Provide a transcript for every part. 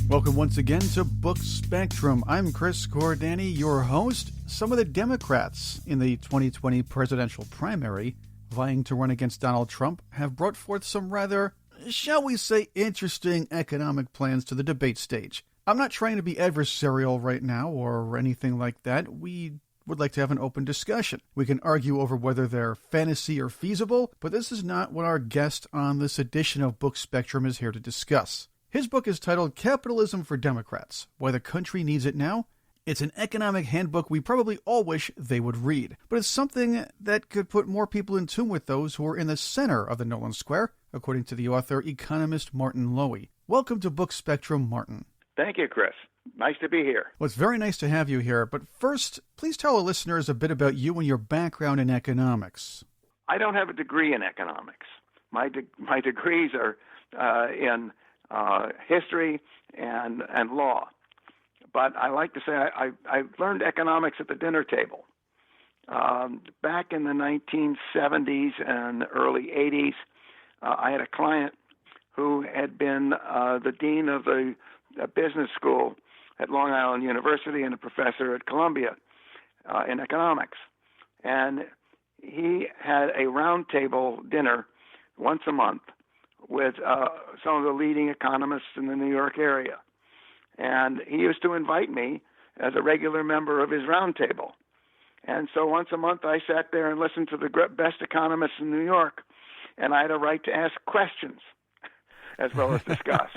Welcome once again to Book Spectrum. I'm Chris Cordani, your host. Some of the Democrats in the 2020 presidential primary vying to run against Donald Trump have brought forth some rather, shall we say, interesting economic plans to the debate stage. I'm not trying to be adversarial right now or anything like that. We would like to have an open discussion. We can argue over whether they're fantasy or feasible, but this is not what our guest on this edition of Book Spectrum is here to discuss. His book is titled Capitalism for Democrats, Why the Country Needs It Now. It's an economic handbook we probably all wish they would read, but it's something that could put more people in tune with those who are in the center of the Nolan Square, according to the author, economist Martin Lowy. Welcome to Book Spectrum, Martin. Thank you, Chris. Nice to be here. Well, it's very nice to have you here, but first, please tell our listeners a bit about you and your background in economics. I don't have a degree in economics. My degrees are in history and law. But I like to say I learned economics at the dinner table. Back in the 1970s and early 80s, I had a client who had been the dean of the business school at Long Island University and a professor at Columbia in economics. And he had a roundtable dinner once a month with some of the leading economists in the New York area. And he used to invite me as a regular member of his roundtable. And so once a month I sat there and listened to the best economists in New York, and I had a right to ask questions as well as discuss.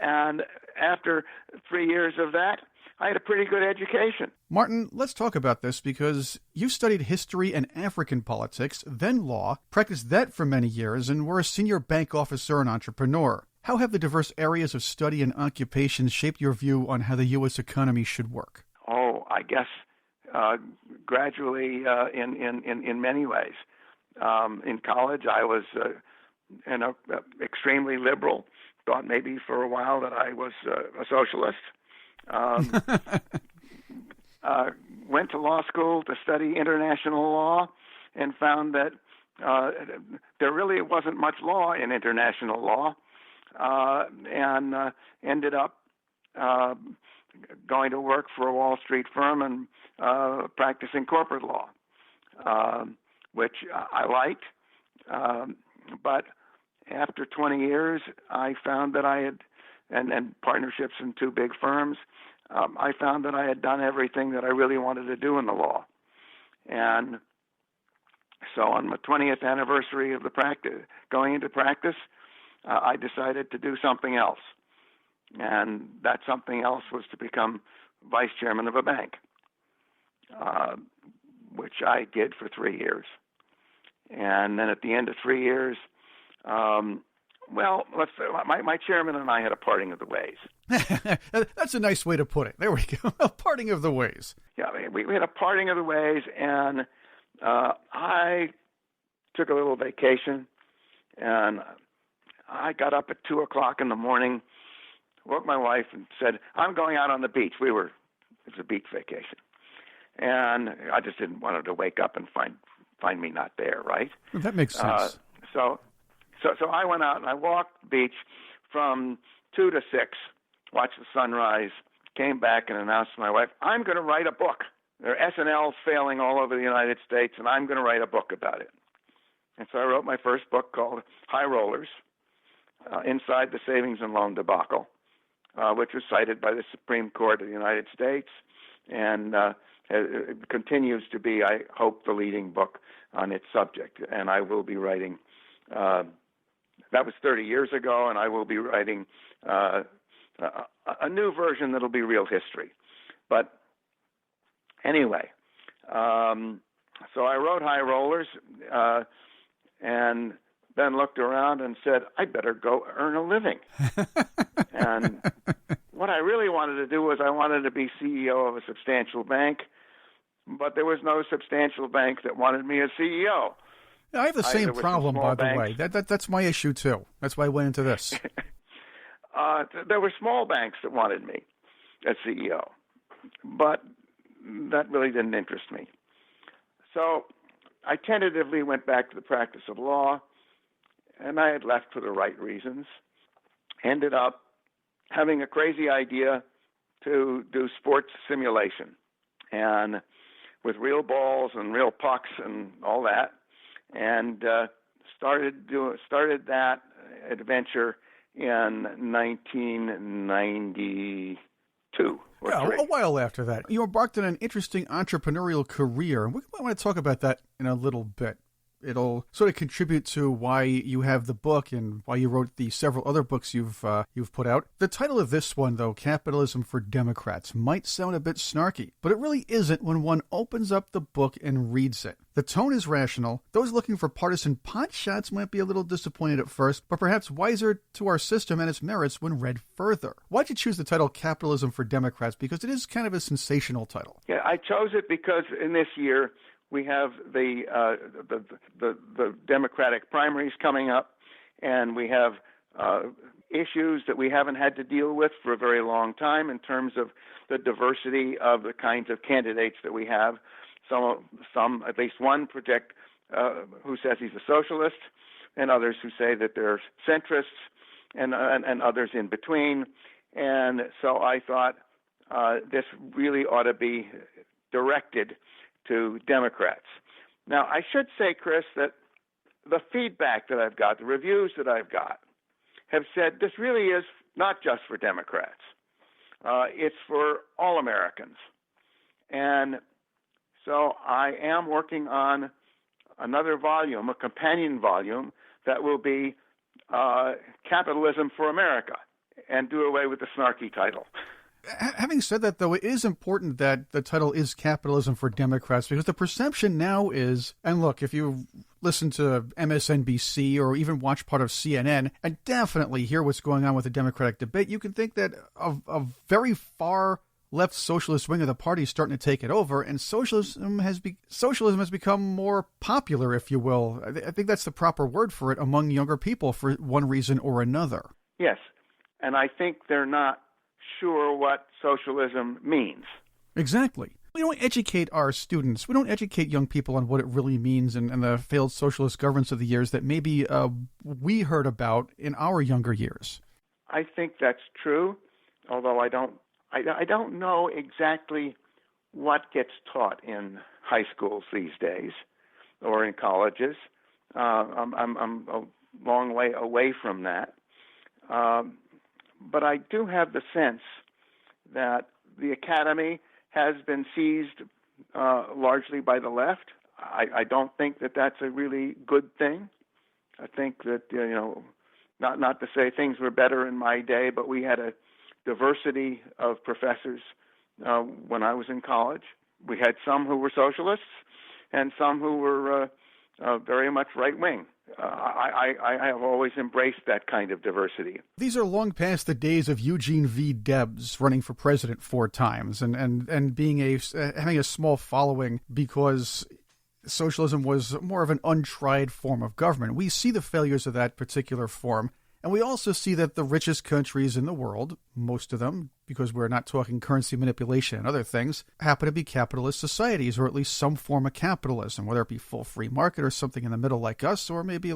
And after 3 years of that, I had a pretty good education. Martin, let's talk about this because you studied history and African politics, then law, practiced that for many years, and were a senior bank officer and entrepreneur. How have the diverse areas of study and occupation shaped your view on how the U.S. economy should work? Oh, I guess gradually in many ways. In college, I was extremely liberal. Thought maybe for a while that I was a socialist. Went to law school to study international law and found that there really wasn't much law in international law, and ended up going to work for a Wall Street firm and practicing corporate law, which I liked. But after 20 years, I found that I had, and partnerships in two big firms, I found that I had done everything that I really wanted to do in the law. And so on my 20th anniversary of the going into practice, I decided to do something else. And that something else was to become vice chairman of a bank, which I did for 3 years. And then at the end of 3 years, let's say my chairman and I had a parting of the ways. That's a nice way to put it. There we go. A parting of the ways. Yeah, we had a parting of the ways, and I took a little vacation, and I got up at 2 o'clock in the morning, woke my wife, and said, "I'm going out on the beach." It was a beach vacation, and I just didn't want her to wake up and find me not there, right? That makes sense. So I went out and I walked the beach from 2 to 6, watched the sunrise, came back and announced to my wife, "I'm going to write a book. There are S&Ls failing all over the United States, and I'm going to write a book about it." And so I wrote my first book called High Rollers, Inside the Savings and Loan Debacle, which was cited by the Supreme Court of the United States, and it continues to be, I hope, the leading book on its subject. And I will be writing, that was 30 years ago, and I will be writing a new version that'll be real history. But anyway, so I wrote High Rollers, and then looked around and said, I better go earn a living. And what I really wanted to do was I wanted to be CEO of a substantial bank, but there was no substantial bank that wanted me as CEO. I have the same problem, by the way. That's my issue, too. That's why I went into this. There were small banks that wanted me as CEO, but that really didn't interest me. So I tentatively went back to the practice of law, and I had left for the right reasons. Ended up having a crazy idea to do sports simulation, and with real balls and real pucks and all that, and started that adventure in 1992. Yeah, a while after that. You embarked on an interesting entrepreneurial career. We want to talk about that in a little bit. It'll sort of contribute to why you have the book and why you wrote the several other books you've put out. The title of this one, though, Capitalism for Democrats, might sound a bit snarky, but it really isn't when one opens up the book and reads it. The tone is rational. Those looking for partisan pot shots might be a little disappointed at first, but perhaps wiser to our system and its merits when read further. Why'd you choose the title Capitalism for Democrats? Because it is kind of a sensational title. Yeah, I chose it because in this year we have the Democratic primaries coming up, and we have issues that we haven't had to deal with for a very long time in terms of the diversity of the kinds of candidates that we have. Some at least one project who says he's a socialist, and others who say that they're centrists, and others in between. And so I thought this really ought to be directed to Democrats. Now, I should say, Chris, that the feedback that I've got, the reviews that I've got, have said this really is not just for Democrats. It's for all Americans. And so I am working on another volume, a companion volume, that will be Capitalism for America, and do away with the snarky title. Having said that, though, it is important that the title is Capitalism for Democrats, because the perception now is, and look, if you listen to MSNBC or even watch part of CNN and definitely hear what's going on with the Democratic debate, you can think that a very far left socialist wing of the party is starting to take it over, and socialism has become more popular, if you will. I think that's the proper word for it among younger people for one reason or another. Yes, and I think they're not sure what socialism means. Exactly. We don't educate our students. We don't educate young people on what it really means and the failed socialist governance of the years that maybe we heard about in our younger years. I think that's true, although I don't know exactly what gets taught in high schools these days or in colleges. I'm a long way away from that. But I do have the sense that the academy has been seized largely by the left. I don't think that that's a really good thing. I think that, not to say things were better in my day, but we had a diversity of professors when I was in college. We had some who were socialists and some who were very much right-wing. I have always embraced that kind of diversity. These are long past the days of Eugene V. Debs running for president 4 times and being having a small following because socialism was more of an untried form of government. We see the failures of that particular form, and we also see that the richest countries in the world, most of them, because we're not talking currency manipulation and other things, happen to be capitalist societies, or at least some form of capitalism, whether it be full free market or something in the middle like us, or maybe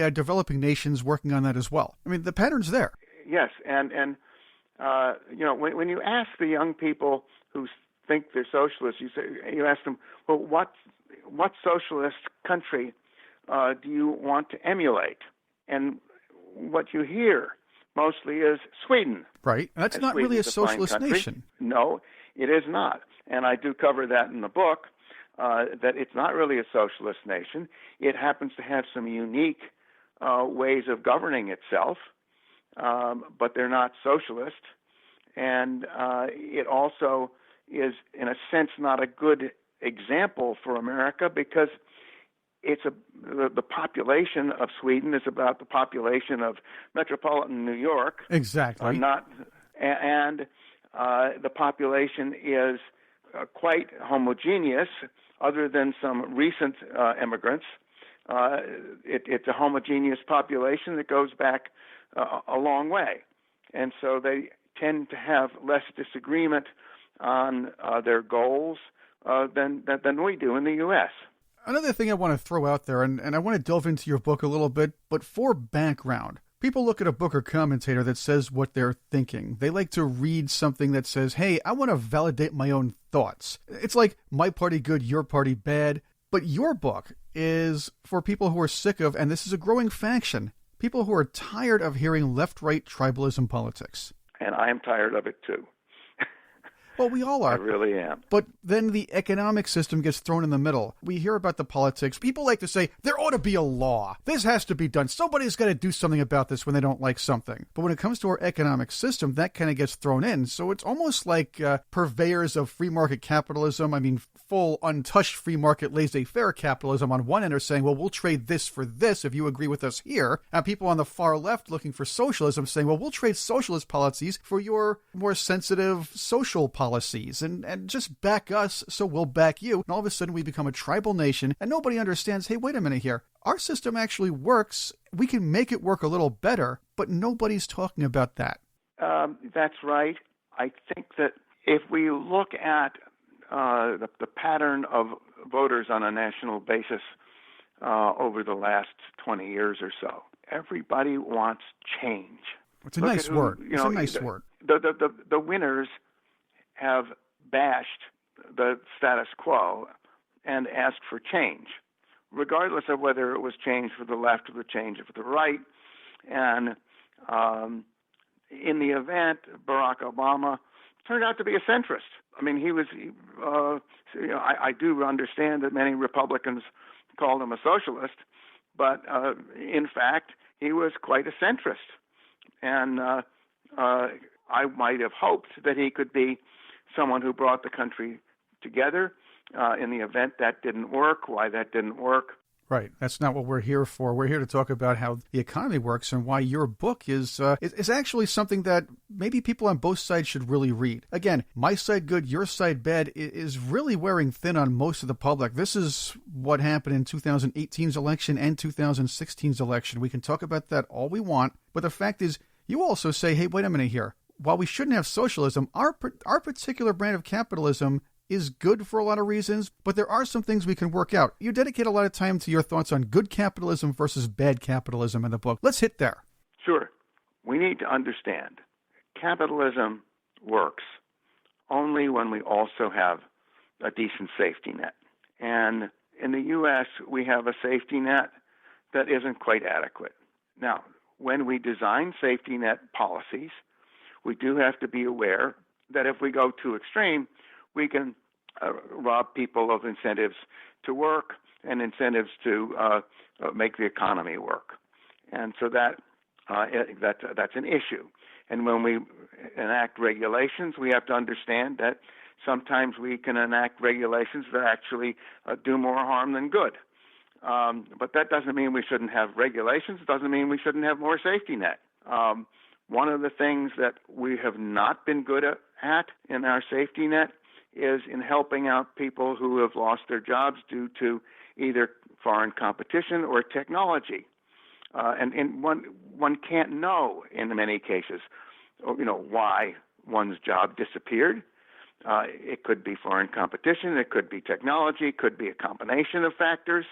developing nations working on that as well. I mean, the pattern's there. Yes, and when you ask the young people who think they're socialists, you ask them, well, what socialist country do you want to emulate? And what you hear mostly is Sweden. Right. And that's not really a socialist nation. No, it is not. And I do cover that in the book, that it's not really a socialist nation. It happens to have some unique ways of governing itself, but they're not socialist. And it also is, in a sense, not a good example for America because the population of Sweden is about the population of metropolitan New York. Exactly. And the population is quite homogeneous, other than some recent immigrants. It's a homogeneous population that goes back a long way. And so they tend to have less disagreement on their goals than we do in the U.S. Another thing I want to throw out there, and I want to delve into your book a little bit, but for background, People look at a book or commentator that says what they're thinking. They like to read something that says, hey, I want to validate my own thoughts. It's like my party good, your party bad. But your book is for people who are sick of, and this is a growing faction, people who are tired of hearing left-right tribalism politics. And I am tired of it too. Well, we all are. I really am. But then the economic system gets thrown in the middle. We hear about the politics. People like to say, there ought to be a law. This has to be done. Somebody's got to do something about this when they don't like something. But when it comes to our economic system, that kind of gets thrown in. So it's almost like purveyors of free market capitalism, I mean, full, untouched free market, laissez-faire capitalism on one end are saying, well, we'll trade this for this if you agree with us here. And people on the far left looking for socialism saying, well, we'll trade socialist policies for your more sensitive social policies. And just back us so we'll back you. And all of a sudden we become a tribal nation and nobody understands, hey, wait a minute here. Our system actually works. We can make it work a little better, but nobody's talking about that. That's right. I think that if we look at the pattern of voters on a national basis over the last 20 years or so, everybody wants change. It's a nice word. It's a nice word. The winners have bashed the status quo and asked for change, regardless of whether it was change for the left or the change for the right. And in the event, Barack Obama turned out to be a centrist. I mean, he was, I do understand that many Republicans called him a socialist, but in fact, he was quite a centrist. And I might have hoped that he could be someone who brought the country together. In the event that didn't work, why that didn't work. Right. That's not what we're here for. We're here to talk about how the economy works and why your book is actually something that maybe people on both sides should really read. Again, my side good, your side bad is really wearing thin on most of the public. This is what happened in 2018's election and 2016's election. We can talk about that all we want, but the fact is, you also say, hey, wait a minute here. While we shouldn't have socialism, our particular brand of capitalism is good for a lot of reasons, but there are some things we can work out. You dedicate a lot of time to your thoughts on good capitalism versus bad capitalism in the book. Let's hit there. Sure. We need to understand capitalism works only when we also have a decent safety net. And in the U.S., we have a safety net that isn't quite adequate. Now, when we design safety net policies, we do have to be aware that if we go too extreme, we can rob people of incentives to work and incentives to make the economy work. And so that's an issue. And when we enact regulations, we have to understand that sometimes we can enact regulations that actually do more harm than good. But that doesn't mean we shouldn't have regulations. It doesn't mean we shouldn't have more safety net. One of the things that we have not been good at in our safety net is in helping out people who have lost their jobs due to either foreign competition or technology. And one can't know in many cases, why one's job disappeared. It could be foreign competition, it could be technology, it could be a combination of factors.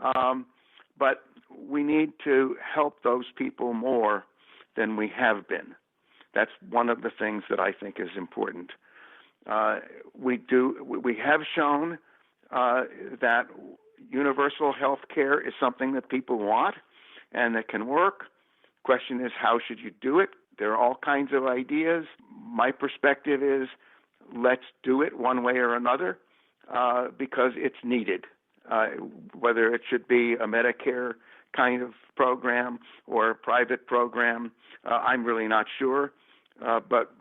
But we need to help those people more than we have been. That's one of the things that I think is important. We have shown that universal health care is something that people want and that can work. Question is, how should you do it? There are all kinds of ideas. My perspective is, let's do it one way or another because it's needed. Whether it should be a Medicare kind of program or a private program, I'm really not sure. But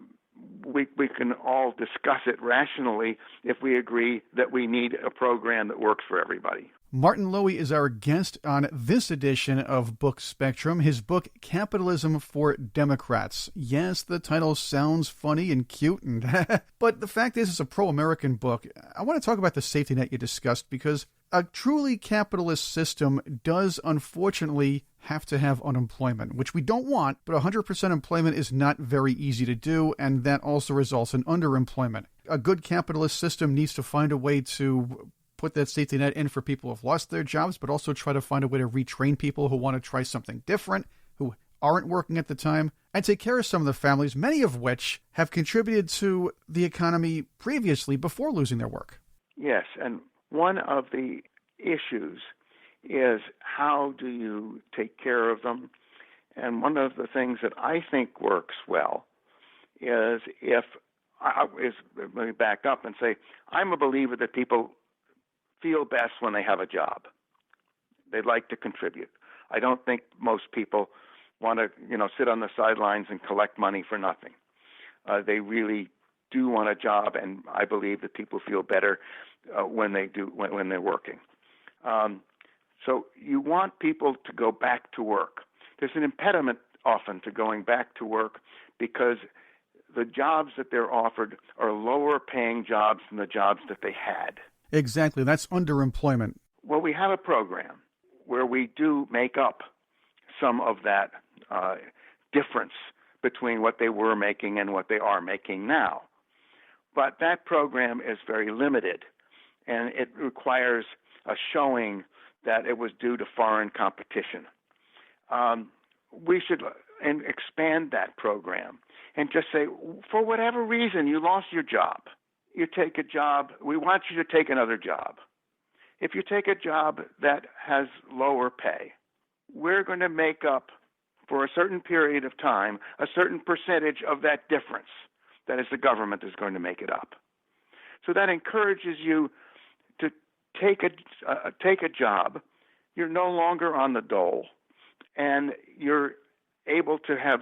we can all discuss it rationally if we agree that we need a program that works for everybody. Martin Lowy is our guest on this edition of Book Spectrum. His book, Capitalism for Democrats. Yes, the title sounds funny and cute, but the fact is it's a pro-American book. I want to talk about the safety net you discussed because a truly capitalist system does, unfortunately, have to have unemployment, which we don't want, but 100% employment is not very easy to do, and that also results in underemployment. A good capitalist system needs to find a way to put that safety net in for people who have lost their jobs, but also try to find a way to retrain people who want to try something different, who aren't working at the time and take care of some of the families, many of which have contributed to the economy previously before losing their work. Yes, and one of the issues is how do you take care of them? And one of the things that I think works well is let me back up and say, I'm a believer that people feel best when they have a job. They like to contribute. I don't think most people want to, sit on the sidelines and collect money for nothing. They really do want a job, and I believe that people feel better when they're working. So you want people to go back to work. There's an impediment often to going back to work because the jobs that they're offered are lower paying jobs than the jobs that they had. Exactly. That's underemployment. Well, we have a program where we do make up some of that difference between what they were making and what they are making now. But that program is very limited, and it requires a showing that it was due to foreign competition. We should expand that program and just say, for whatever reason, you lost your job. You take a job. We want you to take another job. If you take a job that has lower pay, we're going to make up for a certain period of time a certain percentage of that difference. That is, the government is going to make it up. So that encourages you to take a job. You're no longer on the dole, and you're able to have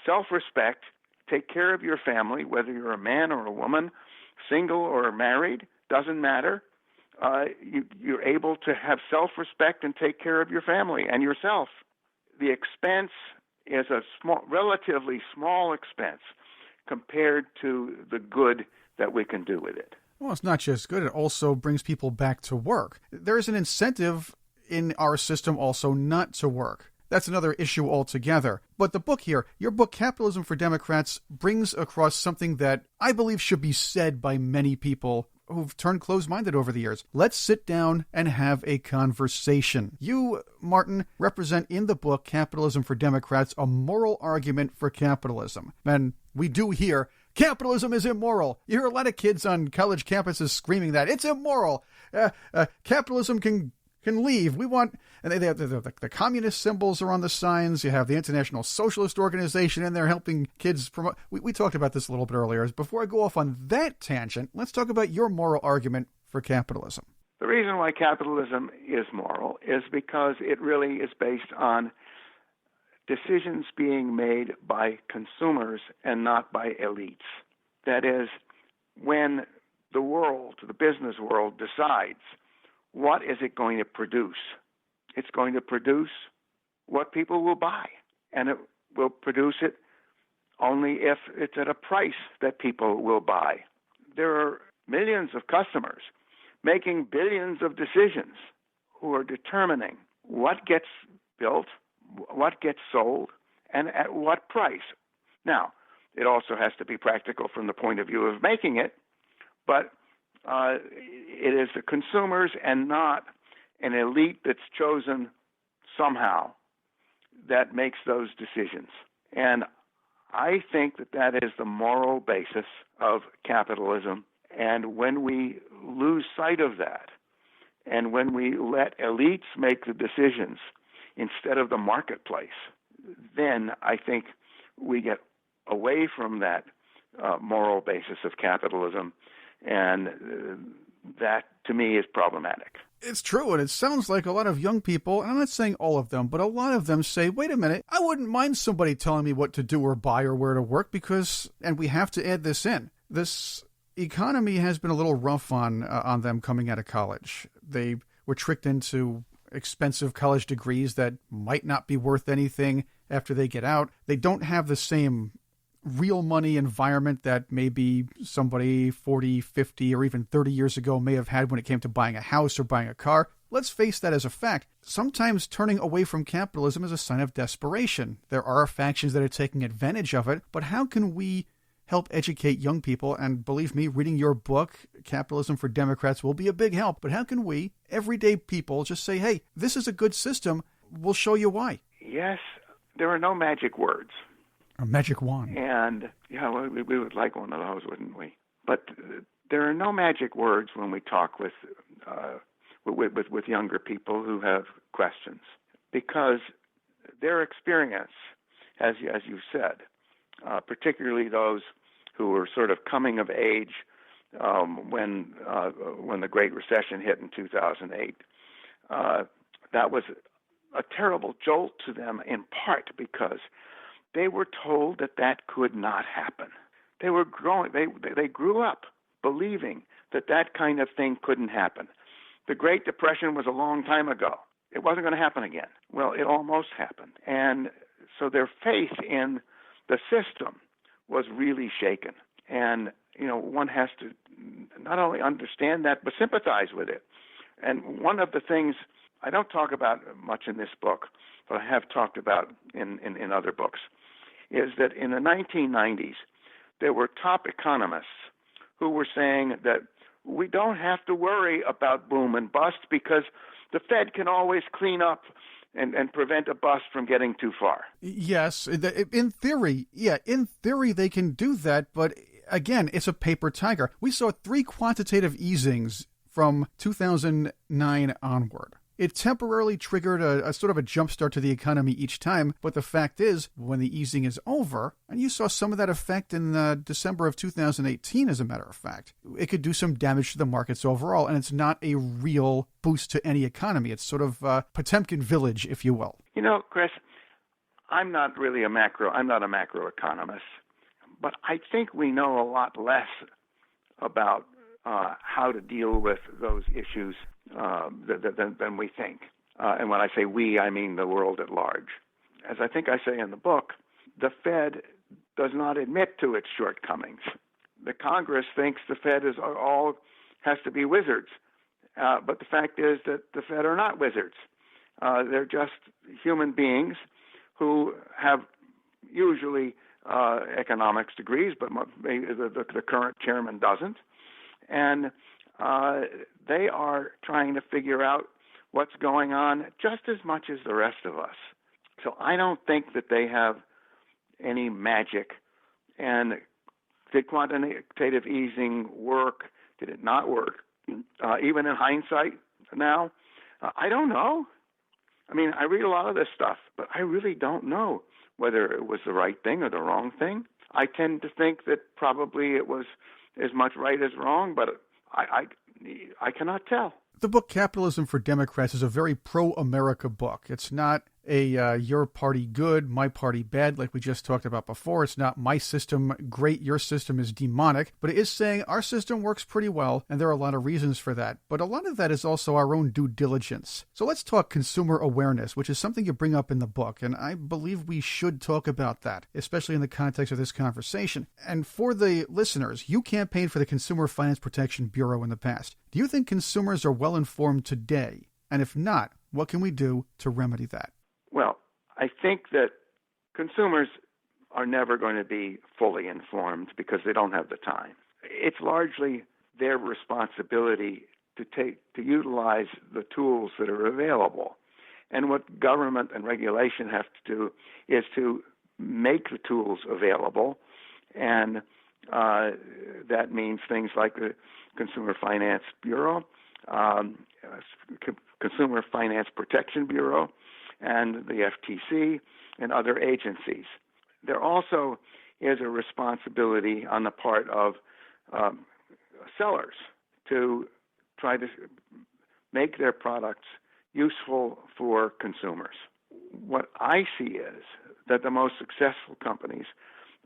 self-respect, take care of your family, whether you're a man or a woman, single or married, doesn't matter. You're able to have self-respect and take care of your family and yourself. The expense is a relatively small expense compared to the good that we can do with it. Well, it's not just good. It also brings people back to work. There's an incentive in our system also not to work. That's another issue altogether. But the book here, your book, Capitalism for Democrats, brings across something that I believe should be said by many people who've turned closed-minded over the years. Let's sit down and have a conversation. You, Martin, represent in the book, Capitalism for Democrats, a moral argument for capitalism. And we do hear, capitalism is immoral. You hear a lot of kids on college campuses screaming that. It's immoral. Capitalism can leave. We want, and they have the communist symbols are on the signs. You have the International Socialist Organization, and they're helping kids promote. We talked about this a little bit earlier. Before I go off on that tangent, let's talk about your moral argument for capitalism. The reason why capitalism is moral is because it really is based on decisions being made by consumers and not by elites. That is, when the business world decides what is it going to produce? It's going to produce what people will buy, and it will produce it only if it's at a price that people will buy. There are millions of customers making billions of decisions who are determining what gets built, what gets sold, and at what price. Now, it also has to be practical from the point of view of making it, but it is the consumers and not an elite that's chosen somehow that makes those decisions. And I think that is the moral basis of capitalism. And when we lose sight of that, and when we let elites make the decisions instead of the marketplace, then I think we get away from that moral basis of capitalism. And that, to me, is problematic. It's true, and it sounds like a lot of young people, and I'm not saying all of them, but a lot of them say, wait a minute, I wouldn't mind somebody telling me what to do or buy or where to work because, and we have to add this in, this economy has been a little rough on them coming out of college. They were tricked into expensive college degrees that might not be worth anything after they get out. They don't have the same real money environment that maybe somebody 40, 50, or even 30 years ago may have had when it came to buying a house or buying a car. Let's face that as a fact. Sometimes turning away from capitalism is a sign of desperation. There are factions that are taking advantage of it, but how can we help educate young people? And believe me, reading your book, Capitalism for Democrats, will be a big help. But how can we, everyday people, just say, hey, this is a good system. We'll show you why. Yes, there are no magic words. A magic wand. And, we would like one of those, wouldn't we? But there are no magic words when we talk with younger people who have questions, because their experience, as you said, particularly those who were sort of coming of age when the Great Recession hit in 2008, that was a terrible jolt to them, in part because they were told that could not happen. They were growing. They grew up believing that kind of thing couldn't happen. The Great Depression was a long time ago. It wasn't going to happen again. Well, it almost happened. And so their faith in the system was really shaken. And, one has to not only understand that, but sympathize with it. And one of the things I don't talk about much in this book, but I have talked about in other books, is that in the 1990s, there were top economists who were saying that we don't have to worry about boom and bust because the Fed can always clean up and prevent a bust from getting too far. Yes, in theory, they can do that, but again, it's a paper tiger. We saw 3 quantitative easings from 2009 onward. It temporarily triggered a sort of a jumpstart to the economy each time, but the fact is, when the easing is over, and you saw some of that effect in December of 2018, as a matter of fact, it could do some damage to the markets overall, and it's not a real boost to any economy. It's sort of Potemkin Village, if you will. Chris, I'm not a macroeconomist, but I think we know a lot less about how to deal with those issues than we think. And when I say we, I mean the world at large. As I think I say in the book, the Fed does not admit to its shortcomings. The Congress thinks the Fed has to be wizards. But the fact is that the Fed are not wizards. They're just human beings who have usually economics degrees, but the current chairman doesn't. And they are trying to figure out what's going on just as much as the rest of us. So I don't think that they have any magic. And did quantitative easing work? Did it not work? Even in hindsight now, I don't know. I mean, I read a lot of this stuff, but I really don't know whether it was the right thing or the wrong thing. I tend to think that probably it was as much right as wrong, but I cannot tell. The book Capitalism for Democrats is a very pro-America book. It's not a your party good, my party bad, like we just talked about before. It's not my system great, your system is demonic, but it is saying our system works pretty well, and there are a lot of reasons for that. But a lot of that is also our own due diligence. So let's talk consumer awareness, which is something you bring up in the book, and I believe we should talk about that, especially in the context of this conversation. And for the listeners, you campaigned for the Consumer Finance Protection Bureau in the past. Do you think consumers are well informed today? And if not, what can we do to remedy that? Well, I think that consumers are never going to be fully informed because they don't have the time. It's largely their responsibility to utilize the tools that are available. And what government and regulation have to do is to make the tools available. And that means things like the Consumer Finance Bureau, Consumer Finance Protection Bureau, and the FTC and other agencies. There also is a responsibility on the part of sellers to try to make their products useful for consumers. What I see is that the most successful companies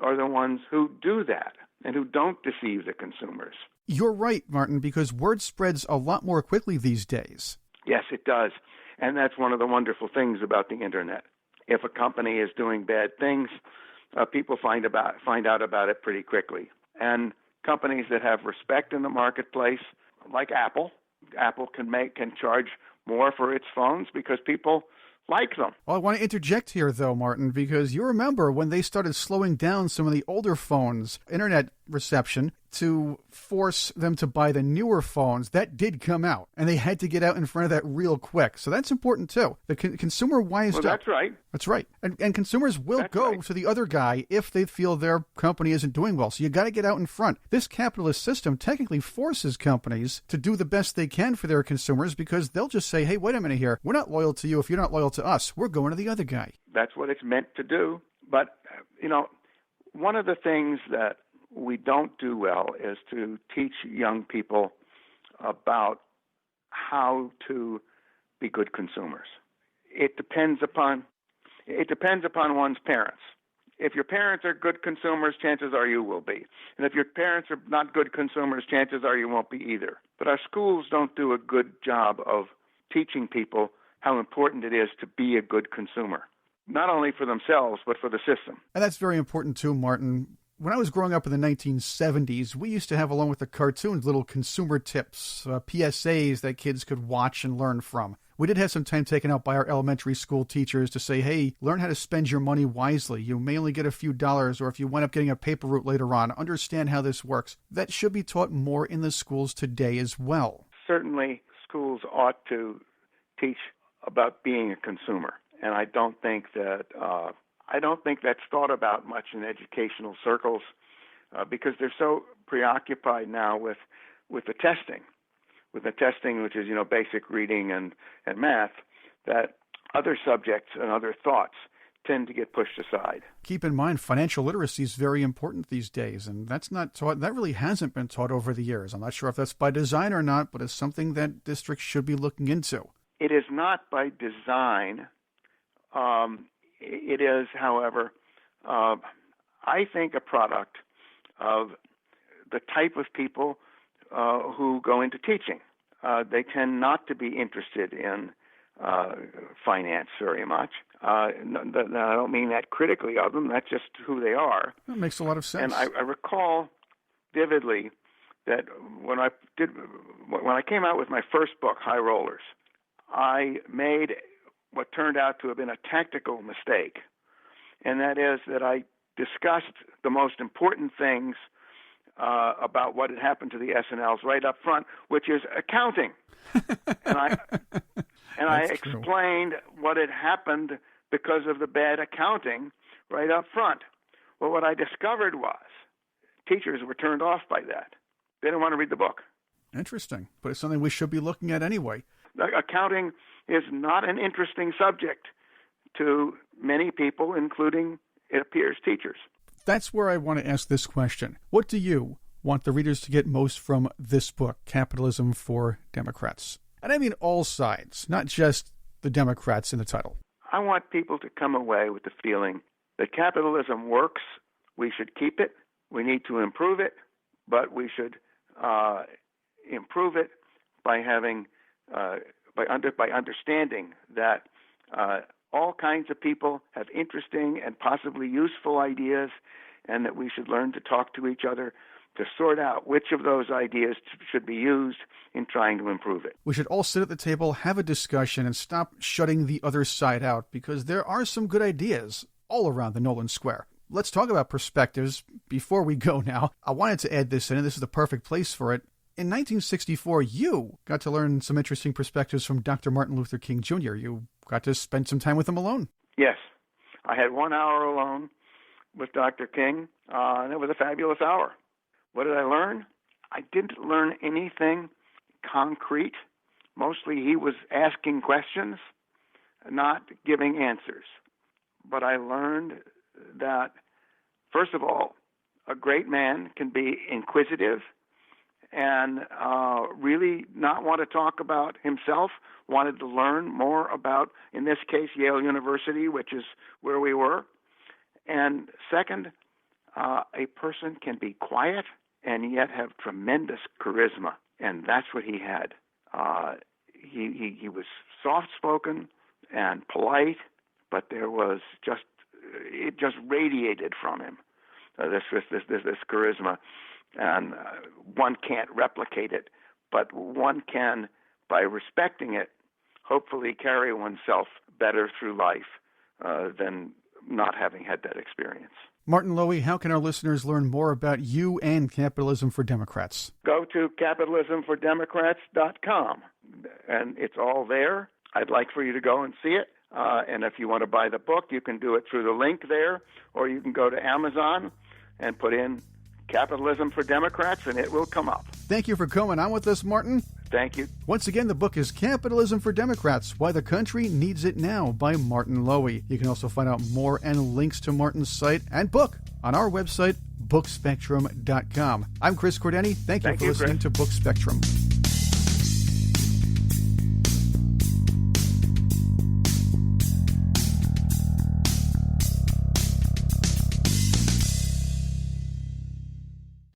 are the ones who do that and who don't deceive the consumers. You're right, Martin, because word spreads a lot more quickly these days. Yes, it does. And that's one of the wonderful things about the Internet. If a company is doing bad things, people find out about it pretty quickly. And companies that have respect in the marketplace, like Apple can charge more for its phones because people like them. Well, I want to interject here, though, Martin, because you remember when they started slowing down some of the older phones' internet reception, to force them to buy the newer phones, that did come out, and they had to get out in front of that real quick. So that's important too. The consumer wised up. That's right. That's right. And consumers will go to the other guy if they feel their company isn't doing well. So you got to get out in front. This capitalist system technically forces companies to do the best they can for their consumers, because they'll just say, hey, wait a minute here. We're not loyal to you if you're not loyal to us. We're going to the other guy. That's what it's meant to do. But, one of the things that we don't do well is to teach young people about how to be good consumers. It depends upon one's parents. If your parents are good consumers, chances are you will be. And if your parents are not good consumers, chances are you won't be either. But our schools don't do a good job of teaching people how important it is to be a good consumer, not only for themselves, but for the system. And that's very important too, Martin. When I was growing up in the 1970s, we used to have, along with the cartoons, little consumer tips, PSAs that kids could watch and learn from. We did have some time taken out by our elementary school teachers to say, hey, learn how to spend your money wisely. You may only get a few dollars, or if you wind up getting a paper route later on, understand how this works. That should be taught more in the schools today as well. Certainly, schools ought to teach about being a consumer. And I don't think that's thought about much in educational circles because they're so preoccupied now with the testing, which is basic reading and math, that other subjects and other thoughts tend to get pushed aside. Keep in mind, financial literacy is very important these days, and that's not taught. That really hasn't been taught over the years. I'm not sure if that's by design or not, but it's something that districts should be looking into. It is not by design. It is, however, I think a product of the type of people who go into teaching. They tend not to be interested in finance very much. I don't mean that critically of them. That's just who they are. That makes a lot of sense. And I recall vividly that when I came out with my first book, High Rollers, I made what turned out to have been a tactical mistake, and that is that I discussed the most important things about what had happened to the S&Ls right up front, which is accounting. and I explained what had happened because of the bad accounting right up front. Well, what I discovered was teachers were turned off by that. They didn't want to read the book. Interesting, but it's something we should be looking at anyway. Accounting is not an interesting subject to many people, including, it appears, teachers. That's where I want to ask this question. What do you want the readers to get most from this book, Capitalism for Democrats? And I mean all sides, not just the Democrats in the title. I want people to come away with the feeling that capitalism works, we should keep it, we need to improve it, but we should improve it by having by understanding that all kinds of people have interesting and possibly useful ideas, and that we should learn to talk to each other to sort out which of those ideas should be used in trying to improve it. We should all sit at the table, have a discussion, and stop shutting the other side out, because there are some good ideas all around the Nolan Square. Let's talk about perspectives before we go now. I wanted to add this in, and this is the perfect place for it. In 1964, you got to learn some interesting perspectives from Dr. Martin Luther King Jr. You got to spend some time with him alone. Yes. I had 1 hour alone with Dr. King, and it was a fabulous hour. What did I learn? I didn't learn anything concrete. Mostly he was asking questions, not giving answers. But I learned that, first of all, a great man can be inquisitive and really not want to talk about himself, wanted to learn more about, in this case, Yale University, which is where we were. And second, a person can be quiet and yet have tremendous charisma, and that's what he had. He was soft-spoken and polite, but it just radiated from him, this charisma. And one can't replicate it, but one can, by respecting it, hopefully carry oneself better through life than not having had that experience. Martin Lowy, how can our listeners learn more about you and Capitalism for Democrats? Go to capitalismfordemocrats.com, and it's all there. I'd like for you to go and see it. And if you want to buy the book, you can do it through the link there, or you can go to Amazon and put in Capitalism for Democrats, and it will come up. Thank you for coming on with us, Martin. Thank you. Once again, the book is Capitalism for Democrats, Why the Country Needs It Now by Martin Lowy. You can also find out more and links to Martin's site and book on our website, bookspectrum.com. I'm Chris Cordani. Thank you for listening to Book Spectrum.